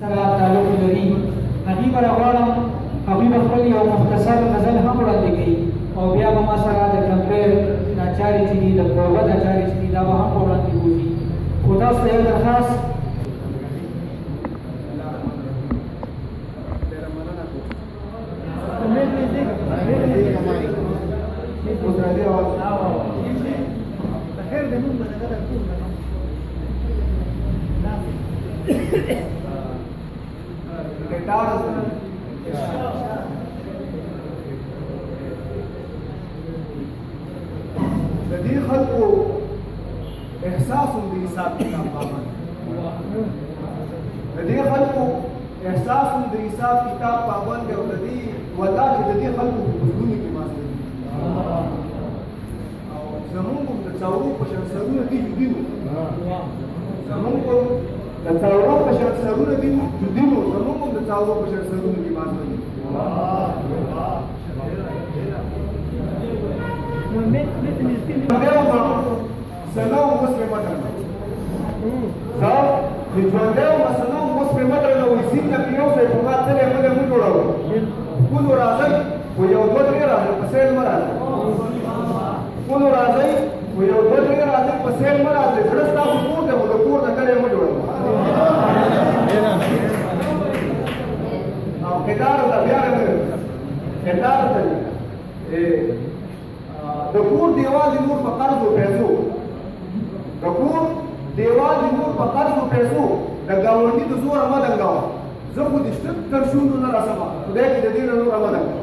سره تعلق لري هغې به راغواړم هغوی به خپل یو مختصر غزل هم وړاندې کوي او بیا به ما سره د کمپیر دا چارې چې دي د کوربه دا چارې چې دي دا به هم وړاندې بوځي خو تاسو ته یو درخواست د دې خلکو احساس هم د حساب کتاب پابند د دې خلکو احساس هم د حساب کتاب پابند او د دې والله چې د دې خلکو په زړونو کې ماسته دي او زمونږ د څاورو په شان سرونه دي جدي وو زمونږ د څاورو په شان سرونه دي جدي وو زمونږ د څاورو په شان سرونه دي ماسته دي سنو مسلمه درنه زه د ژوندیو مسنو مسلمه درنه وایي سین نه کې یو ځای په ما تللی موږ یې مونږ جوړوو ټولو راځئ خو یو دوه درې راځئ په سیل مه راځئ ټولو راځئ خو یو دوه درې راځئ په سیل مه راځئ زړه ستاسو کور دی خو د کور نه کلی مه جوړوئ او کدار ته بیا کدار ته د کور دیوال د نور په قرض او پیسو د کور دیوال د نور په قرض او پیسو د ګاونډي د زوره مه دنګوه زه خو د شته تر شونډو نه رسمه خدای کې د دې نه نوره مه دنګوه